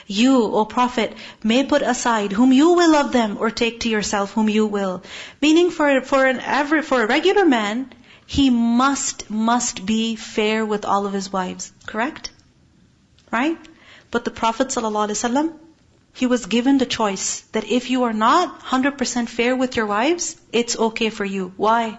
You, O Prophet, may put aside whom you will of them, or take to yourself whom you will. Meaning for a regular man, he must be fair with all of his wives. Correct? Right? But the Prophet ﷺ, he was given the choice that if you are not 100% fair with your wives, it's okay for you. Why?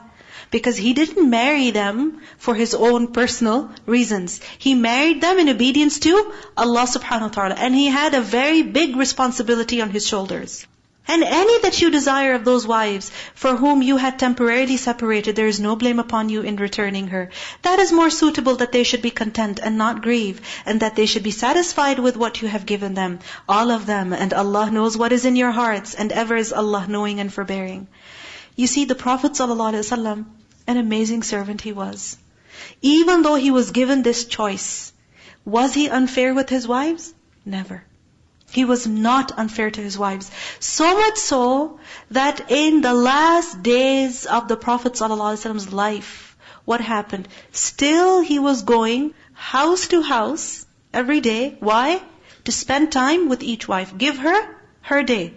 Because he didn't marry them for his own personal reasons. He married them in obedience to Allah subhanahu wa ta'ala. And he had a very big responsibility on his shoulders. And any that you desire of those wives for whom you had temporarily separated, there is no blame upon you in returning her. That is more suitable that they should be content and not grieve, and that they should be satisfied with what you have given them, all of them. And Allah knows what is in your hearts, and ever is Allah knowing and forbearing. You see, the Prophet ﷺ, an amazing servant he was. Even though he was given this choice, was he unfair with his wives? Never. He was not unfair to his wives. So much so that in the last days of the Prophet ﷺ's life, what happened? Still he was going house to house every day. Why? To spend time with each wife. Give her her day.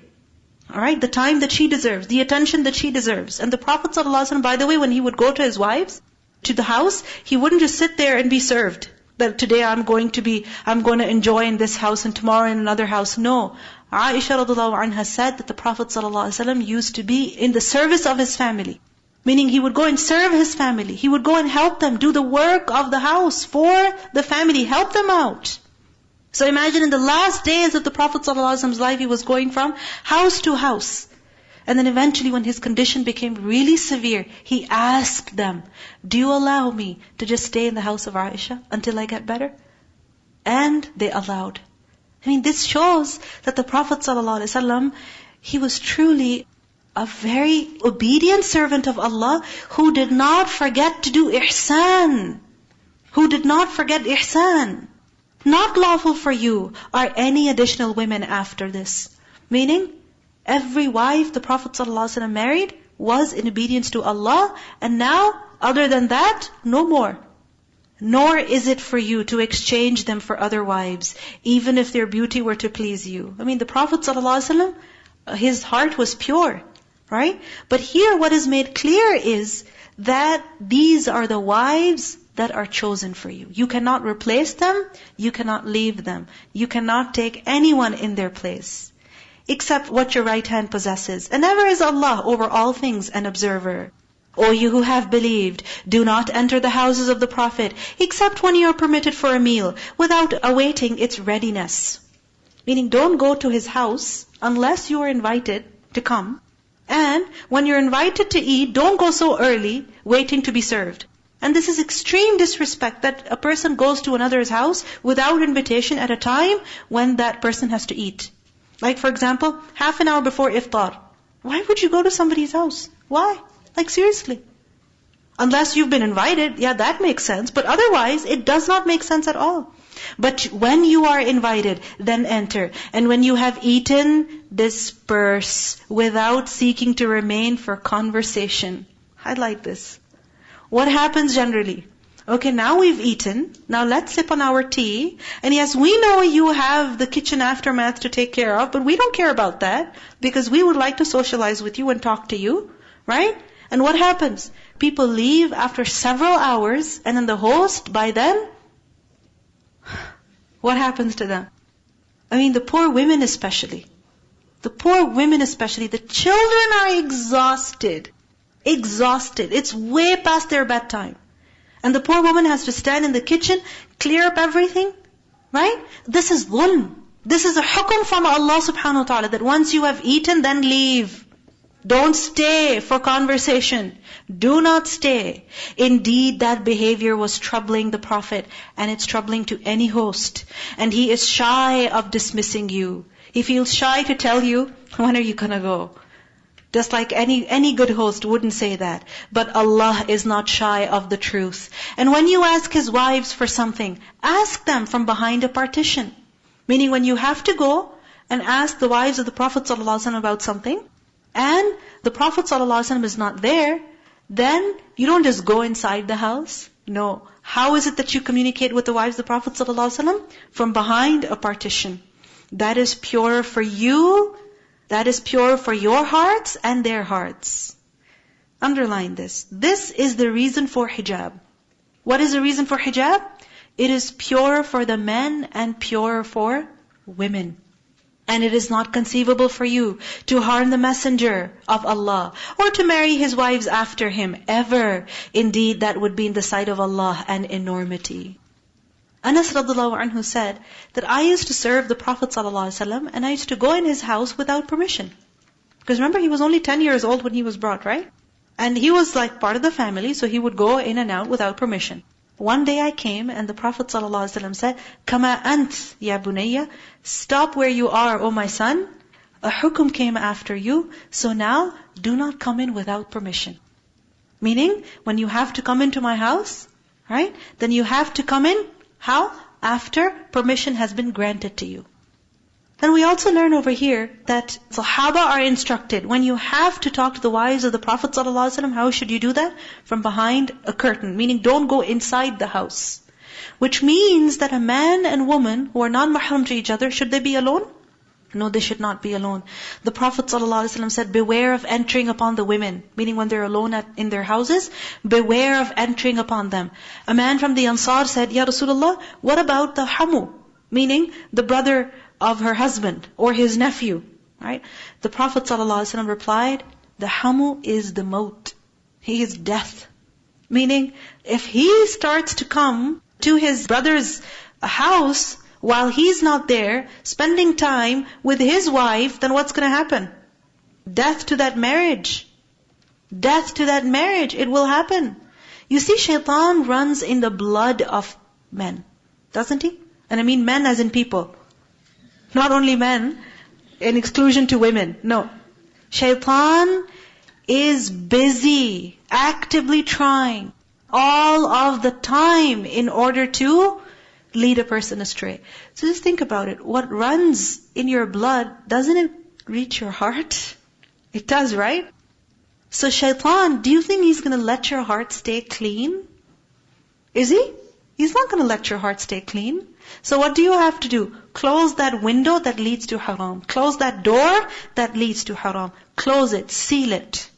Alright, the time that she deserves, the attention that she deserves. And the Prophet ﷺ, by the way, when he would go to his wives, to the house, he wouldn't just sit there and be served. That today I'm going to enjoy in this house and tomorrow in another house. No. Aisha radhiallahu anha said that the Prophet ﷺ used to be in the service of his family. Meaning he would go and serve his family. He would go and help them, do the work of the house for the family, help them out. So imagine in the last days of the Prophet ﷺ's life, he was going from house to house. And then eventually when his condition became really severe, he asked them, do you allow me to just stay in the house of Aisha until I get better? And they allowed. I mean, this shows that the Prophet ﷺ, he was truly a very obedient servant of Allah who did not forget to do ihsan. Who did not forget ihsan. Not lawful for you are any additional women after this. Meaning, every wife the Prophet ﷺ married was in obedience to Allah, and now, other than that, no more. Nor is it for you to exchange them for other wives, even if their beauty were to please you. I mean, the Prophet ﷺ, his heart was pure, right? But here what is made clear is that these are the wives that are chosen for you. You cannot replace them, you cannot leave them. You cannot take anyone in their place, except what your right hand possesses. And ever is Allah over all things an observer. O you who have believed, do not enter the houses of the Prophet, except when you are permitted for a meal, without awaiting its readiness. Meaning, don't go to his house unless you are invited to come. And when you're invited to eat, don't go so early, waiting to be served. And this is extreme disrespect, that a person goes to another's house without invitation at a time when that person has to eat. Like for example, half an hour before iftar. Why would you go to somebody's house? Why? Like seriously. Unless you've been invited, yeah, that makes sense. But otherwise, it does not make sense at all. But when you are invited, then enter. And when you have eaten, disperse, without seeking to remain for conversation. Highlight this. What happens generally? Okay, now we've eaten. Now let's sip on our tea. And yes, we know you have the kitchen aftermath to take care of, but we don't care about that because we would like to socialize with you and talk to you, right? And what happens? People leave after several hours, and then the host, by then, what happens to them? I mean, the poor women especially. The poor women especially. The children are exhausted. Exhausted. It's way past their bedtime. And the poor woman has to stand in the kitchen, clear up everything. Right? This is dhulm. This is a hukum from Allah subhanahu wa ta'ala, that once you have eaten, then leave. Don't stay for conversation. Do not stay. Indeed, that behavior was troubling the Prophet, and it's troubling to any host. And he is shy of dismissing you. He feels shy to tell you, when are you gonna go? Just like any good host wouldn't say that. But Allah is not shy of the truth. And when you ask His wives for something, ask them from behind a partition. Meaning when you have to go and ask the wives of the Prophet ﷺ about something, and the Prophet ﷺ is not there, then you don't just go inside the house. No. How is it that you communicate with the wives of the Prophet ﷺ? From behind a partition. That is pure for you. That is pure for your hearts and their hearts. Underline this. This is the reason for hijab. What is the reason for hijab? It is pure for the men and pure for women. And it is not conceivable for you to harm the messenger of Allah or to marry his wives after him ever. Indeed, that would be in the sight of Allah an enormity. Anas radiallahu anhu said that I used to serve the Prophet ﷺ and I used to go in his house without permission. Because remember, he was only 10 years old when he was brought, right? And he was like part of the family, so he would go in and out without permission. One day I came and the Prophet ﷺ said, Kama ant ya bunayya, stop where you are, O my son. A hukum came after you, so now do not come in without permission. Meaning, when you have to come into my house, right, then you have to come in, how? After permission has been granted to you. Then we also learn over here that Sahaba are instructed, when you have to talk to the wives of the Prophet ﷺ, how should you do that? From behind a curtain, meaning don't go inside the house. Which means that a man and woman who are non-mahram to each other, should they be alone? No, they should not be alone. The Prophet ﷺ said, beware of entering upon the women, meaning when they're alone in their houses, beware of entering upon them. A man from the Ansar said, Ya Rasulullah, what about the hamu? Meaning the brother of her husband or his nephew, right? The Prophet ﷺ replied, the hamu is the maut. He is death. Meaning, if he starts to come to his brother's house while he's not there, spending time with his wife, then what's going to happen? Death to that marriage. Death to that marriage. It will happen. You see, shaitan runs in the blood of men, doesn't he? And I mean men as in people. Not only men, in exclusion to women. No. Shaitan is busy, actively trying, all of the time in order to lead a person astray. So just think about it. What runs in your blood, doesn't it reach your heart? It does, right? So shaitan, do you think he's going to let your heart stay clean? Is he? He's not going to let your heart stay clean. So what do you have to do? Close that window that leads to haram. Close that door that leads to haram. Close it, seal it.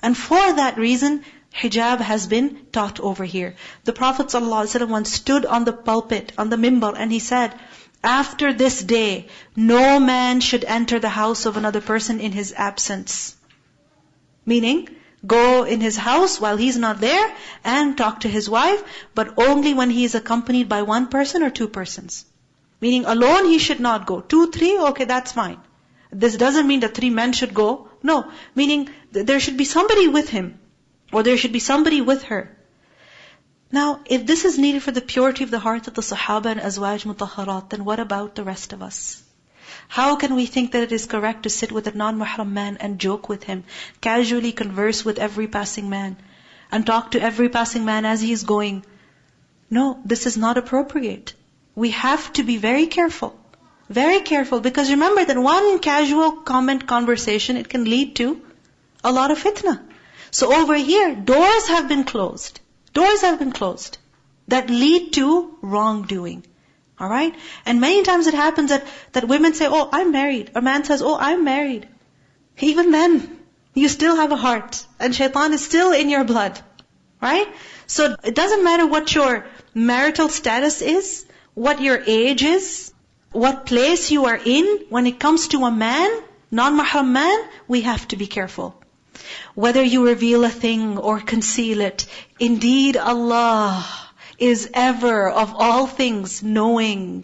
And for that reason, hijab has been taught over here. The Prophet ﷺ once stood on the pulpit, on the mimbar, and he said, after this day, no man should enter the house of another person in his absence. Meaning, go in his house while he's not there and talk to his wife, but only when he is accompanied by one person or two persons. Meaning alone he should not go. 2, 3, okay, that's fine. This doesn't mean that 3 men should go. No, meaning there should be somebody with him, or there should be somebody with her. Now, if this is needed for the purity of the heart of the Sahaba and Azwaj Mutahharat, then what about the rest of us? How can we think that it is correct to sit with a non-mahram man and joke with him, casually converse with every passing man, and talk to every passing man as he is going? No, this is not appropriate. We have to be very careful. Very careful, because remember that one casual comment, conversation, it can lead to a lot of fitna. So over here, doors have been closed. Doors have been closed that lead to wrongdoing. Alright? And many times it happens that women say, oh, I'm married. A man says, oh, I'm married. Even then, you still have a heart. And shaitan is still in your blood. Right? So it doesn't matter what your marital status is, what your age is, what place you are in. When it comes to a man, non-mahram man, we have to be careful. Whether you reveal a thing or conceal it, indeed Allah is ever of all things knowing.